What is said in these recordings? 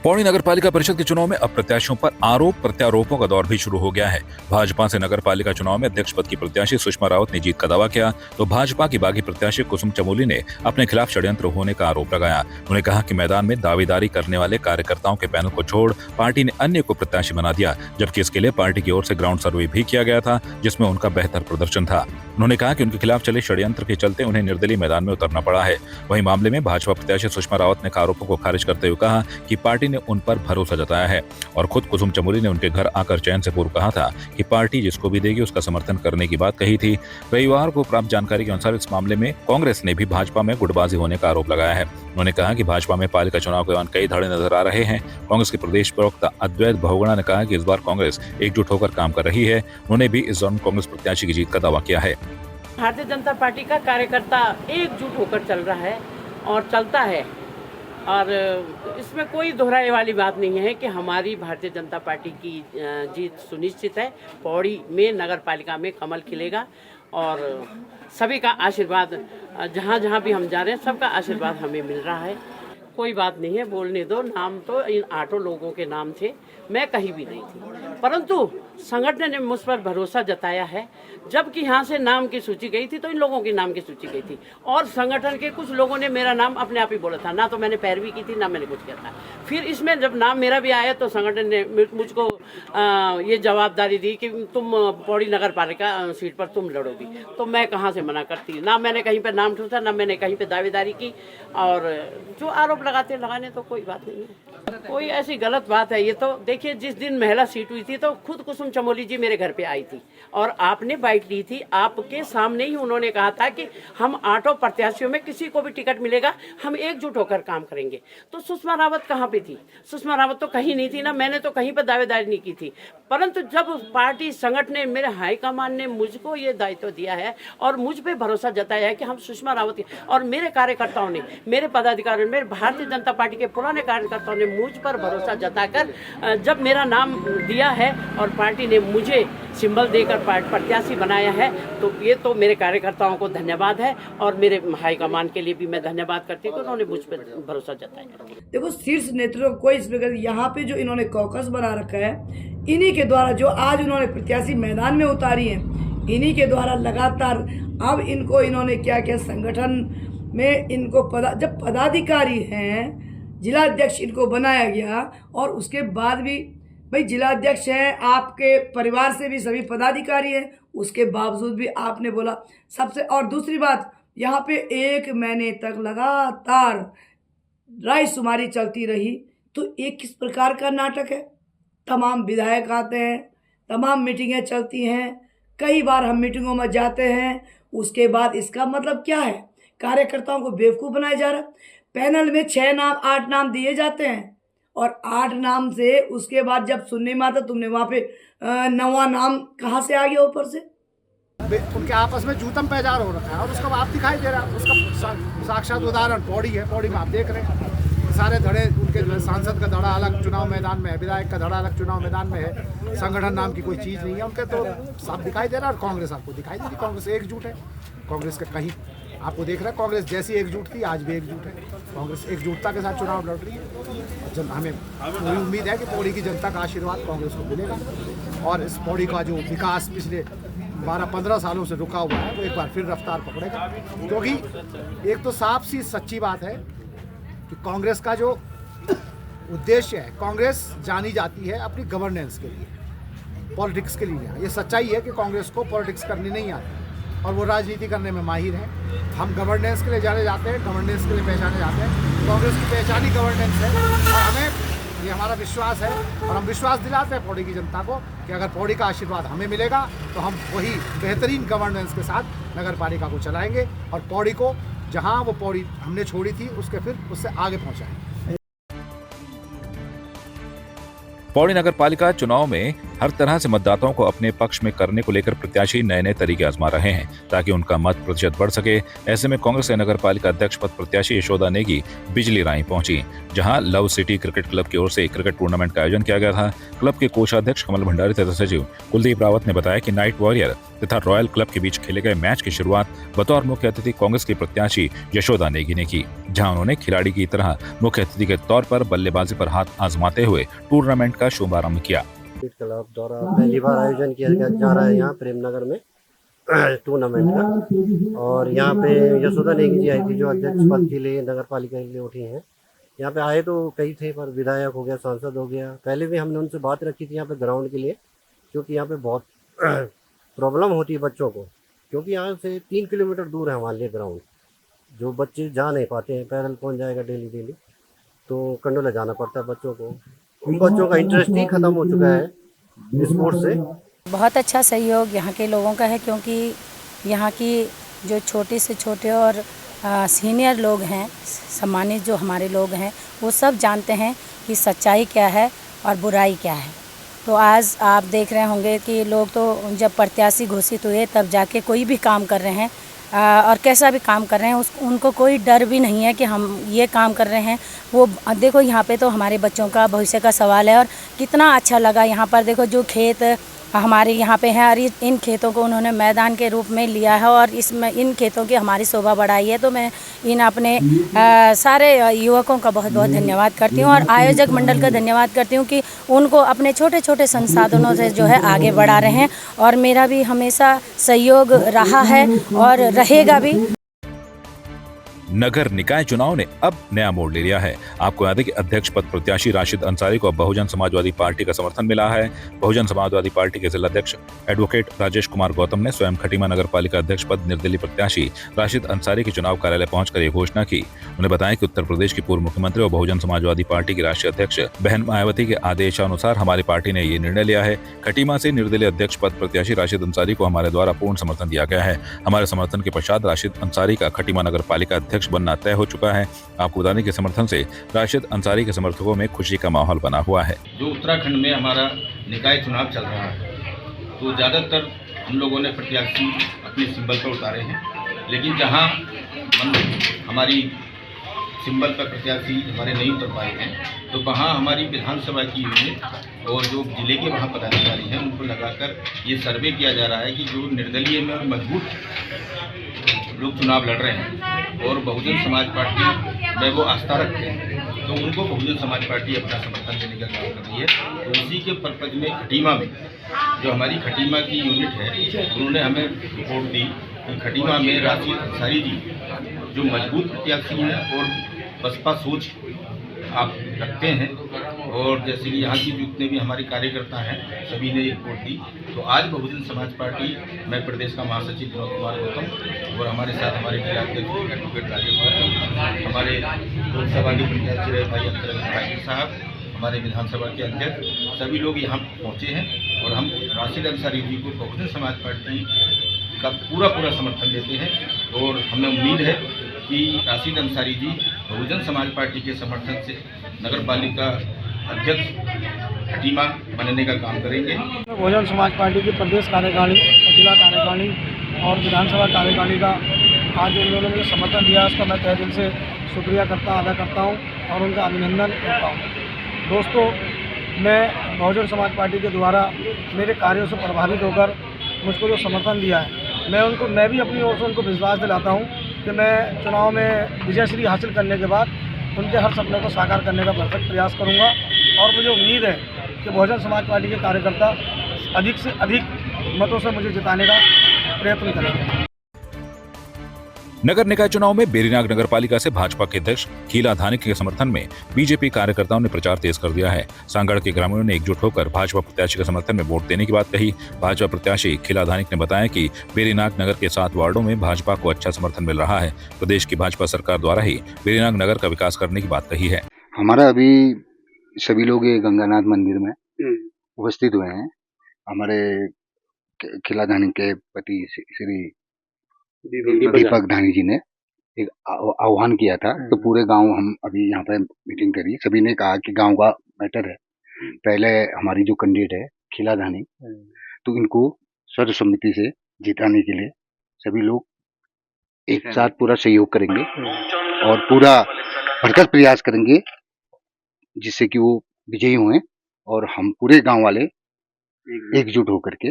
पौड़ी नगर पालिका परिषद के चुनाव में अब प्रत्याशियों पर आरोप प्रत्यारोपों का दौर भी शुरू हो गया है। भाजपा से नगर पालिका चुनाव में अध्यक्ष पद की प्रत्याशी सुषमा रावत ने जीत का दावा किया, तो भाजपा की बागी प्रत्याशी कुसुम चमोली ने अपने खिलाफ षड्यंत्र होने का आरोप लगाया। उन्होंने कहा कि मैदान में दावेदारी करने वाले कार्यकर्ताओं के पैनल को छोड़ पार्टी ने अन्य को प्रत्याशी बना दिया, जबकि इसके लिए पार्टी की ओर से ग्राउंड सर्वे भी किया गया था, जिसमें उनका बेहतर प्रदर्शन था। उन्होंने कहा कि उनके खिलाफ चले षड्यंत्र के चलते उन्हें निर्दलीय मैदान में उतरना पड़ा है। वहीं मामले में भाजपा प्रत्याशी सुषमा रावत ने आरोपों को खारिज करते हुए कहा कि पार्टी ने उन पर भरोसा जताया है और खुद कुसुम चमोली ने उनके घर आकर चैन से पूर्व कहा था कि पार्टी जिसको भी देगी उसका समर्थन करने की बात कही थी। रविवार को प्राप्त जानकारी के अनुसार इस मामले में कांग्रेस ने भी भाजपा में गुटबाजी होने का आरोप लगाया है। उन्होंने कहा कि भाजपा में पालिका चुनाव के दौरान कई धड़े नजर आ रहे हैं। कांग्रेस के प्रदेश प्रवक्ता अद्वैत बहुगुणा ने कहा कि इस बार कांग्रेस एकजुट होकर काम कर रही है। उन्होंने भी इस दौरान कांग्रेस प्रत्याशी की जीत का दावा किया है। भारतीय जनता पार्टी का कार्यकर्ता एकजुट होकर चल रहा है और चलता है, और इसमें कोई दोहराए वाली बात नहीं है कि हमारी भारतीय जनता पार्टी की जीत सुनिश्चित है। पौड़ी में नगर पालिका में कमल खिलेगा और सभी का आशीर्वाद, जहाँ जहाँ भी हम जा रहे हैं सबका आशीर्वाद हमें मिल रहा है। कोई बात नहीं है, बोलने दो। नाम तो इन 8 लोगों के नाम थे, मैं कहीं भी नहीं थी, परंतु संगठन ने मुझ पर भरोसा जताया है। जबकि यहाँ से नाम की सूची गई थी तो इन लोगों के नाम की सूची गई थी और संगठन के कुछ लोगों ने मेरा नाम अपने आप ही बोला था, ना तो मैंने पैरवी की थी ना मैंने कुछ किया था। फिर इसमें जब नाम मेरा भी आया तो संगठन ने मुझको ये जवाबदारी दी कि तुम पौड़ी नगर पालिका सीट पर तुम लड़ोगी, तो मैं कहाँ से मना करती। ना मैंने कहीं पर नाम ठूसा, ना मैंने कहीं पर दावेदारी की, और जो आरोप लगाने तो कोई बात नहीं है, कोई ऐसी गलत बात है। ये तो देखिए, जिस दिन महिला सीट हुई थी तो खुद कुसुम चमोली जी मेरे घर पे आई थी और आपने बाइट ली थी। आपके सामने ही उन्होंने कहा था कि हम 8 प्रत्याशियों में किसी को भी टिकट मिलेगा, हम एकजुट होकर काम करेंगे। तो सुषमा रावत कहाँ पे थी? सुषमा रावत तो कहीं नहीं थी ना, मैंने तो कहीं पर दावेदारी नहीं की थी। परंतु जब पार्टी संगठन ने, मेरे हाईकमान ने मुझको ये दायित्व दिया है और मुझ पर भरोसा जताया है कि हम सुषमा रावत और मेरे कार्यकर्ताओं ने, मेरे पदाधिकारियों, मेरे भारतीय जनता पार्टी के पुराने कार्यकर्ताओं ने मुझ पर भरोसा जताकर जब मेरा नाम दिया है और पार्टी ने मुझे सिंबल देकर प्रत्याशी बनाया है, तो ये तो मेरे कार्यकर्ताओं को धन्यवाद है और मेरे हाईकमान के लिए भी मैं धन्यवाद करती हूँ कि उन्होंने मुझ पर भरोसा जताया। देखो, शीर्ष नेतृत्व कोई इसमें, यहाँ पे जो इन्होंने कॉकस बना रखा है, इन्हीं के द्वारा जो आज उन्होंने प्रत्याशी मैदान में उतारी है, इन्हीं के द्वारा लगातार अब इनको इन्होंने क्या क्या संगठन में इनको जब पदाधिकारी हैं, जिला अध्यक्ष इनको बनाया गया और उसके बाद भी भाई जिला अध्यक्ष हैं, आपके परिवार से भी सभी पदाधिकारी हैं, उसके बावजूद भी आपने बोला सबसे। और दूसरी बात, यहाँ पे 1 महीने तक लगातार रायशुमारी चलती रही, तो ये किस प्रकार का नाटक है? तमाम विधायक आते हैं, तमाम मीटिंगें चलती हैं, कई बार हम मीटिंगों में जाते हैं, उसके बाद इसका मतलब क्या है? कार्यकर्ताओं को बेवकूफ़ बनाया जा रहा है। पैनल में 6 नाम 8 नाम दिए जाते हैं और 8 नाम से उसके बाद जब सुनने में आता, तुमने वहाँ पे 9वां नाम कहाँ से आ गया ऊपर से? उनके आपस में जूतम पैजार हो रखा है और उसका आप दिखाई दे रहा है। उसका साक्षात उदाहरण पौड़ी है। पौड़ी में आप देख रहे हैं सारे धड़े, उनके सांसद का धड़ा अलग चुनाव मैदान में है, विधायक का धड़ा अलग चुनाव मैदान में है। संगठन नाम की कोई चीज़ नहीं है उनके, तो साफ दिखाई दे रहा है। और कांग्रेस आपको दिखाई दे रही, कांग्रेस एकजुट है। कांग्रेस का कहीं आपको देख रहा है, कांग्रेस जैसी एकजुट थी आज भी एकजुट है। कांग्रेस एकजुटता के साथ चुनाव लड़ रही है। हमें पूरी उम्मीद है कि पौड़ी की जनता का आशीर्वाद कांग्रेस को मिलेगा और इस पौड़ी का जो विकास पिछले 12-15 सालों से रुका हुआ है वो एक बार फिर रफ्तार पकड़ेगा। क्योंकि एक तो साफ सी सच्ची बात है कि कांग्रेस का जो उद्देश्य है, कांग्रेस जानी जाती है अपनी गवर्नेंस के लिए, पॉलिटिक्स के लिए। ये सच्चाई है कि कांग्रेस को पॉलिटिक्स करनी नहीं आती और वो राजनीति करने में माहिर हैं। हम गवर्नेंस के लिए जाने जाते हैं, गवर्नेंस के लिए पहचाने जाते हैं। कांग्रेस की पहचान ही गवर्नेंस है और हमें ये हमारा विश्वास है और हम विश्वास दिलाते हैं पौड़ी की जनता को कि अगर पौड़ी का आशीर्वाद हमें मिलेगा तो हम वही बेहतरीन गवर्नेंस के साथ नगर पालिका को चलाएंगे और पौड़ी को जहां वो पौड़ी हमने छोड़ी थी उसके फिर उससे आगे पहुंचाएंगे। पौड़ी नगर पालिका चुनाव में हर तरह से मतदाताओं को अपने पक्ष में करने को लेकर प्रत्याशी नए नए तरीके आजमा रहे हैं ताकि उनका मत प्रतिशत बढ़ सके। ऐसे में कांग्रेस के नगर पालिका अध्यक्ष पद प्रत्याशी यशोदा नेगी बिजली राई पहुंची, जहां लव सिटी क्रिकेट क्लब की ओर से क्रिकेट टूर्नामेंट का आयोजन किया गया था। क्लब के कोषाध्यक्ष कमल भंडारी तथा सचिव कुलदीप रावत ने बताया कि नाइट वॉरियर तथा रॉयल क्लब के बीच खेले गए मैच की शुरुआत बतौर मुख्य अतिथि कांग्रेस की प्रत्याशी यशोदा नेगी ने की, जहां उन्होंने खिलाड़ी की तरह मुख्य अतिथि के तौर पर बल्लेबाजी पर हाथ आजमाते हुए टूर्नामेंट का शुभारंभ किया। क्रिकेट क्लब द्वारा पहली बार आयोजन किया जा रहा है यहाँ प्रेमनगर में टूर्नामेंट का, और यहाँ पे यशोदा नेगी जी आई थी जो अध्यक्ष पद के लिए नगर पालिका के लिए उठी हैं। यहाँ पे आए तो कई थे, पर विधायक हो गया, सांसद हो गया। पहले भी हमने उनसे बात रखी थी यहाँ पे ग्राउंड के लिए, क्योंकि यहाँ पे बहुत प्रॉब्लम होती है बच्चों को, क्योंकि यहाँ से 3 किलोमीटर दूर है हमारे लिए ग्राउंड, जो बच्चे जा नहीं पाते हैं, पैदल कौन जाएगा डेली, तो कंडोला जाना पड़ता है बच्चों को। उन बच्चों का इंटरेस्ट ही खत्म हो चुका है स्पोर्ट्स से। बहुत अच्छा सहयोग यहाँ के लोगों का है, क्योंकि यहाँ की जो छोटे से छोटे और सीनियर लोग हैं, सम्मानित जो हमारे लोग हैं, वो सब जानते हैं कि सच्चाई क्या है और बुराई क्या है। तो आज आप देख रहे होंगे कि लोग तो जब प्रत्याशी घोषित हुए तब जाके कोई भी काम कर रहे हैं, और कैसा भी काम कर रहे हैं उनको कोई डर भी नहीं है कि हम ये काम कर रहे हैं। वो देखो यहाँ पे तो हमारे बच्चों का भविष्य का सवाल है, और कितना अच्छा लगा यहाँ पर देखो जो खेत हमारे यहाँ पे हैं, और इन खेतों को उन्होंने मैदान के रूप में लिया है, और इसमें इन खेतों की हमारी शोभा बढ़ाई है। तो मैं इन अपने सारे युवकों का बहुत बहुत धन्यवाद करती हूँ, और आयोजक मंडल का धन्यवाद करती हूँ कि उनको अपने छोटे छोटे संसाधनों से जो है आगे बढ़ा रहे हैं, और मेरा भी हमेशा सहयोग रहा है और रहेगा भी। नगर निकाय चुनाव ने अब नया मोड़ ले लिया है। आपको याद है कि अध्यक्ष पद प्रत्याशी राशिद अंसारी को अब बहुजन समाजवादी पार्टी का समर्थन मिला है। बहुजन समाजवादी पार्टी के जिला अध्यक्ष एडवोकेट राजेश कुमार गौतम ने स्वयं खटीमा नगर पालिका अध्यक्ष पद निर्दलीय प्रत्याशी राशिद अंसारी के चुनाव कार्यालय पहुंचकर ये घोषणा की। उन्हें बताया कि उत्तर प्रदेश की पूर्व मुख्यमंत्री और बहुजन समाजवादी पार्टी की राष्ट्रीय अध्यक्ष बहन मायावती के आदेशानुसार हमारी पार्टी ने ये निर्णय लिया है। खटीमा से निर्दलीय अध्यक्ष पद प्रत्याशी राशिद अंसारी को हमारे द्वारा पूर्ण समर्थन दिया गया है। हमारे समर्थन के पश्चात राशिद अंसारी का खटीमा नगर पालिका अध्यक्ष बनना तय हो चुका है। आपको बताने के समर्थन से राशिद अंसारी के समर्थकों में खुशी का माहौल बना हुआ है। जो उत्तराखंड में हमारा निकाय चुनाव चल रहा है, तो ज़्यादातर हम लोगों ने प्रत्याशी अपने सिंबल पर उतारे हैं, लेकिन जहां हमारी सिंबल पर प्रत्याशी हमारे नहीं उतर पाए हैं, तो वहाँ हमारी विधानसभा की यूनिट और जो जिले के वहाँ पदाधिकारी हैं उनको लगाकर ये सर्वे किया जा रहा है कि जो निर्दलीय में और मजबूत लोग चुनाव लड़ रहे हैं और बहुजन समाज पार्टी में वो आस्था रखते हैं, तो उनको बहुजन समाज पार्टी अपना समर्थन देने का काम कर रही है। तो उसी के पर्पज में खटीमा में जो हमारी खटीमा की यूनिट है, उन्होंने हमें रिपोर्ट दी कि खटीमा में राशिद अंसारी जी जो मजबूत प्रत्याशी हैं और बसपा सोच आप रखते हैं, और जैसे कि यहाँ की जितने भी हमारे कार्यकर्ता हैं सभी ने रिपोर्ट दी। तो आज बहुजन समाज पार्टी मैं प्रदेश का महासचिव विनोद कुमार गौतम और हमारे साथ हमारे जिलाध्यक्ष एडवोकेट राजेश गौतम, हमारे लोकसभा के प्रत्याशी रहे भाई अंतरंग भाई साहब, हमारे विधानसभा के अध्यक्ष, सभी लोग यहाँ पहुँचे हैं और हम राशिद अंसारी जी को बहुजन समाज पार्टी का पूरा समर्थन देते हैं। और हमें उम्मीद है कि राशिद अंसारी जी बहुजन समाज पार्टी के समर्थन से नगर पालिका अध्यक्ष खटीमा बनने का काम करेंगे। बहुजन समाज पार्टी की प्रदेश कार्यकारिणी, जिला कार्यकारिणी और विधानसभा कार्यकारिणी का आज उन्होंने मुझे समर्थन दिया, उसका मैं तहे दिल से शुक्रिया अदा करता हूँ और उनका अभिनंदन करता हूँ। दोस्तों, मैं बहुजन समाज पार्टी के द्वारा मेरे कार्यों से प्रभावित होकर मुझको जो समर्थन दिया है, मैं भी अपनी ओर से उनको विश्वास दिलाता हूँ कि मैं चुनाव में विजयश्री हासिल करने के बाद उनके हर सपने को साकार करने का भरसक प्रयास करूँगा। और मुझे उम्मीद है कि बहुजन समाज पार्टी के कार्यकर्ता अधिक से अधिक मतों से मुझे जिताने का प्रयत्न करेंगे। नगर निकाय चुनाव में बेरीनाग नगर पालिका से भाजपा के अध्यक्ष खीला धानिक के समर्थन में बीजेपी कार्यकर्ताओं ने प्रचार तेज कर दिया है। सांगड़ के ग्रामीणों ने एकजुट होकर भाजपा प्रत्याशी के समर्थन में वोट देने की बात कही। भाजपा प्रत्याशी खीला धानिक ने बताया कि बेरीनाग नगर के 7 वार्डों में भाजपा को अच्छा समर्थन मिल रहा है। प्रदेश की भाजपा सरकार द्वारा ही बेरीनाग नगर का विकास करने की बात कही है। हमारा अभी सभी लोग ये गंगानाथ मंदिर में उपस्थित हुए हैं। हमारे खीला धानिक के पति श्री दीपक धानी जी ने एक आह्वान किया था, तो पूरे गांव हम अभी यहाँ पे मीटिंग करी। सभी ने कहा कि गांव का मैटर है, पहले हमारी जो कैंडिडेट है खिलाधानी, तो इनको सर्वसम्मति से जिताने के लिए सभी लोग एक साथ पूरा सहयोग करेंगे और पूरा भरसक प्रयास करेंगे जिससे कि वो विजयी हुए और हम पूरे गांव वाले एकजुट होकर के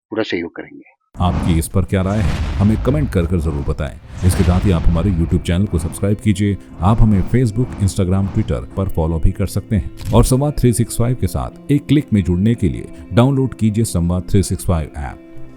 पूरा सहयोग करेंगे। आपकी इस पर क्या राय है, हमें कमेंट कर जरूर बताएं। इसके साथ ही आप हमारे YouTube चैनल को सब्सक्राइब कीजिए। आप हमें Facebook, Instagram, Twitter पर फॉलो भी कर सकते हैं और संवाद 365 के साथ एक क्लिक में जुड़ने के लिए डाउनलोड कीजिए संवाद 365 ऐप।